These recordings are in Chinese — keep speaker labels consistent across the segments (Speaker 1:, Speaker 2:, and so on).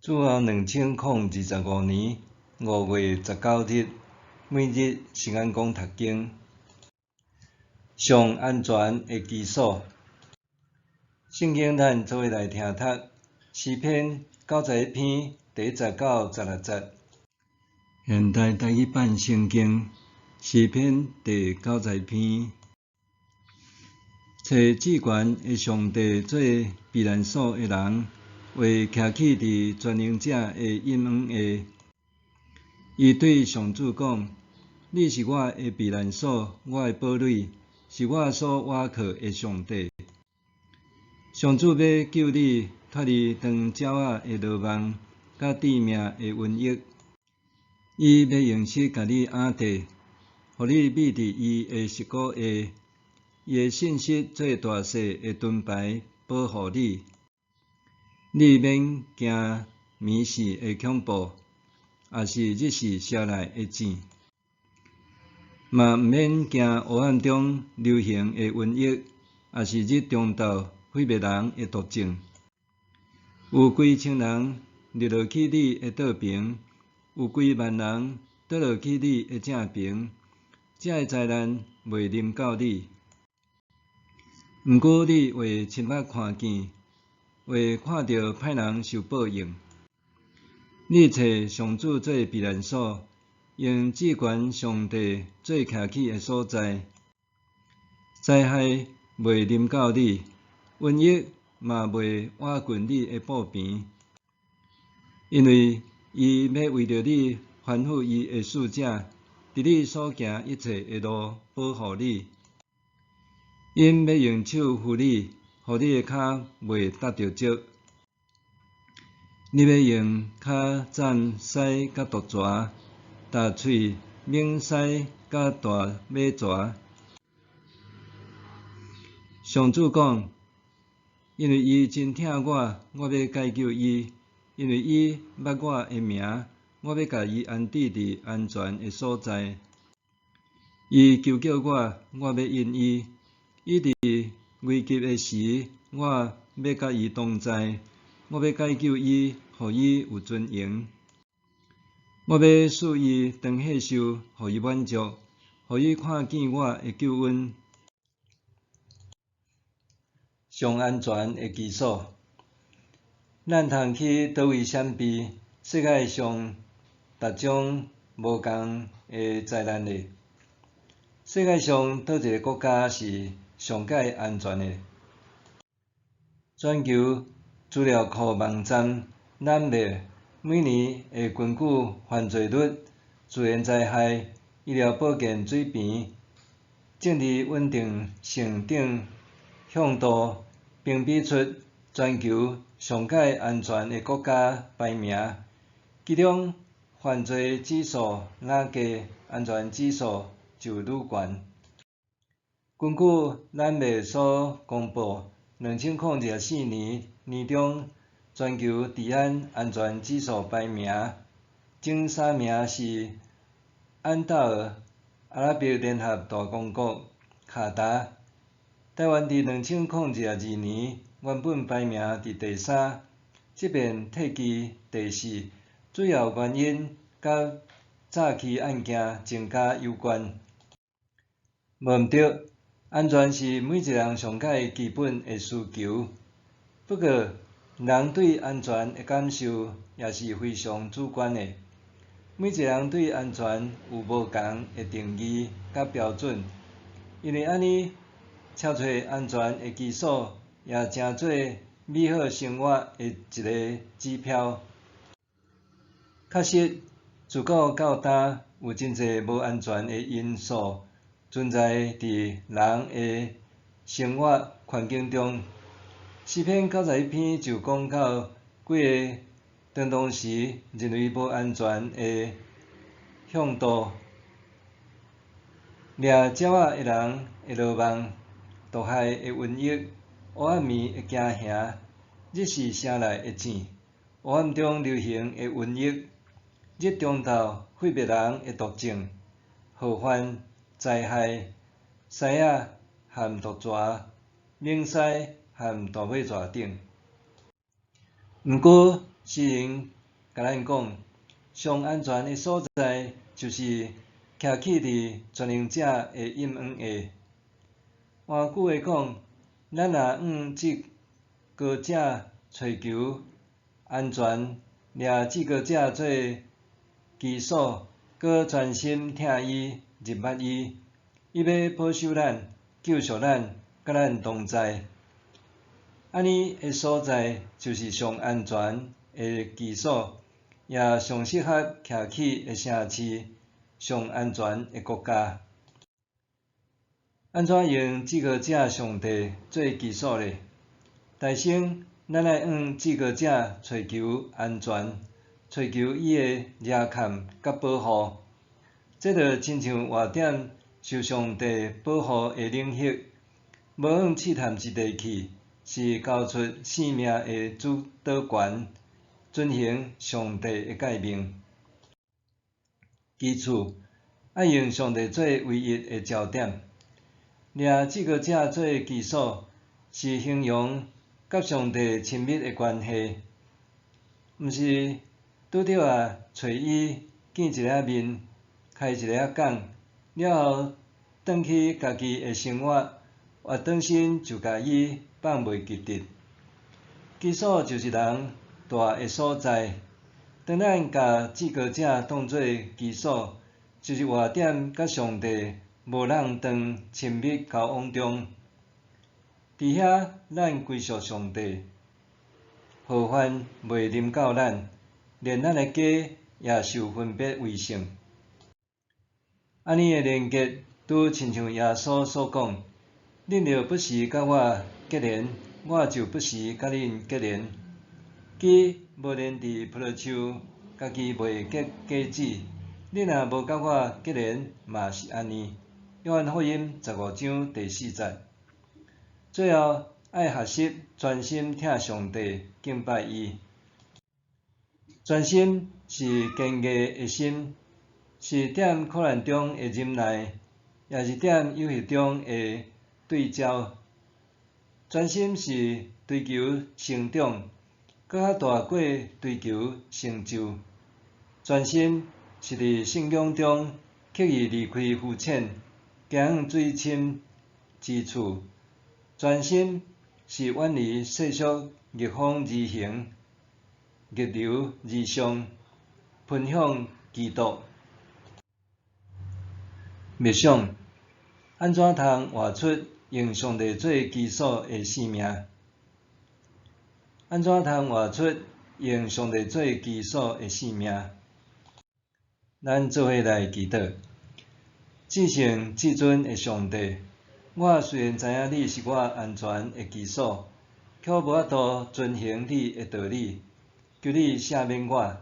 Speaker 1: 主后2025年5月19日，每日圣安讲读经，上安全的基础。圣经咱做伙来听读诗篇91篇第19、16节。现代台语版圣经诗篇第91篇。找至悬的上帝做避难所的人，为徛起伫全能者的阴阳下。伊对上主讲：“你是我的避难所，我的堡垒，是我所倚靠的上帝。上主要救你脱离长鸟仔的罗网，甲致命的瘟疫。伊要用膝甲你压地，互你秘伫伊的膝骨下。伊的信息做大细的盾牌，保护你。你免惊迷死的恐怖，也是日时捎来的箭，嘛毋免惊黑暗中流行的瘟疫，也是日中昼毁灭人的毒症。有几千人入落去你的倒边，有几万人倒落去你的正边，这个灾难袂临到你。毋过你会亲目看见，会看到歹人受报应。你找上主做避难所，用至悬上帝做徛起的所在。灾害袂临到你，瘟疫嘛袂挖近你的布边，因为伊要为着你吩咐伊的使者，伫你所行一切的路保护你。因要用手扶你，互你的脚袂踏着石。你要用脚斩狮甲毒蛇，踏喙猛狮甲大马蛇。上主讲：因为伊真疼我，我要解救伊；因为伊捌我的名，我要甲伊安置伫安全的所在。伊求叫我，我要应伊。伊伫危急的时，我要甲伊同在，我要解救伊，互伊有尊严。我要使伊长岁寿，互伊满足，互伊看见我的救恩。上安全的基础，咱通去倒位闪避世界上逐种无共的灾难呢？世界上倒一个国家是上界安全的？全球资料库网站览灭每年的根据犯罪率、自然灾害、医疗保健水平、政治稳定性等向度，评比出全球上界安全的国家排名，其中犯罪指数愈低，安全指数就愈悬。根据览灭所公布，2024年年中全球治安安全指数排名，前3名是安达尔阿拉伯联合大公国、卡达。台湾伫2022年原本排名伫第3，即便退居第4，主要原因甲早期案件增加有关。无毋对，安全是每一人上界基本的需求。不过，人对安全的感受也是非常主观的。每一人对安全有无共的定义甲标准，因为安尼，找找安全的基础也成做美好生活的一个指标。确实，自古到今有真侪无安全的因素存在伫人的生活环境中。诗篇91篇就讲到几个当时认为无安全的向度：掠鸟仔的人的罗网、毒害的瘟疫、黑暗暝的惊吓、日时捎来的箭、黑暗中流行的瘟疫、日中昼毁灭人的毒症、浩瀚灾害、狮仔和毒蛇、猛狮和大马蛇等。毋过，诗人甲咱讲，上安全的所在就是徛起伫全能者的阴阳下。换句话讲，咱若往即高者追求安全，掠即高者做基础，搁全心听伊、入捌伊，伊要保守咱、救赎咱，甲咱同在。安尼的所在就是上安全的基础，也上适合徛起的城市，上安全的国家。安怎用至高者上帝做基础呢？大先，咱来往至高者追求安全，追求伊的热看甲保护。这就亲像活点受上帝保护的领域，无往试探一地去，是交出性命的主导权，遵行上帝的诫命。其次，爱用上帝做唯一的焦点。掠至高者做基础，是形容甲上帝亲密的关系，毋是拄着找伊见一个面，开一个讲，了后转去家己的生活，或转身就甲伊放袂记得。基础就是人大的所在。当咱甲至高者当作基础，就是活点甲上帝无人断亲密交往中，伫遐咱归属上帝，祸患袂临到咱，连咱的家也受分别为圣。安尼的连结，拄亲像耶稣所讲：恁若不时甲我结连，我就不时甲恁结连。鸡无连伫葡萄树，家己袂结果子，恁若无甲我结连，嘛是安尼。约翰福音15章第4节。最后，爱学习专心听上帝，敬拜伊。专心是坚毅的心，是踮苦难中的忍耐，也是踮忧郁中的对焦。专心是追求成长，搁较大过追求成就。专心是伫信仰中刻意离开浮浅，行向水深之处。专心是远离世俗逆风而行，逆流而上，奔向基督。默想，安怎通活出用上帝做基础的生命？安怎通活出用上帝做基础的生命？咱做伙来祈祷。至圣至尊的上帝，我虽然知影你是我安全的基础，却无法度遵行你的道理，求你赦免我，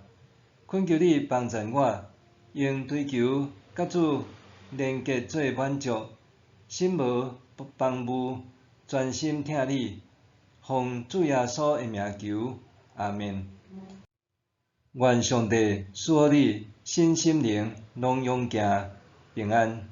Speaker 1: 恳求你帮助我，用追求甲主连结做满足，心无放牧，专心听你，奉主耶稣的名求，阿们。愿上帝赐予你身心灵拢永行平安。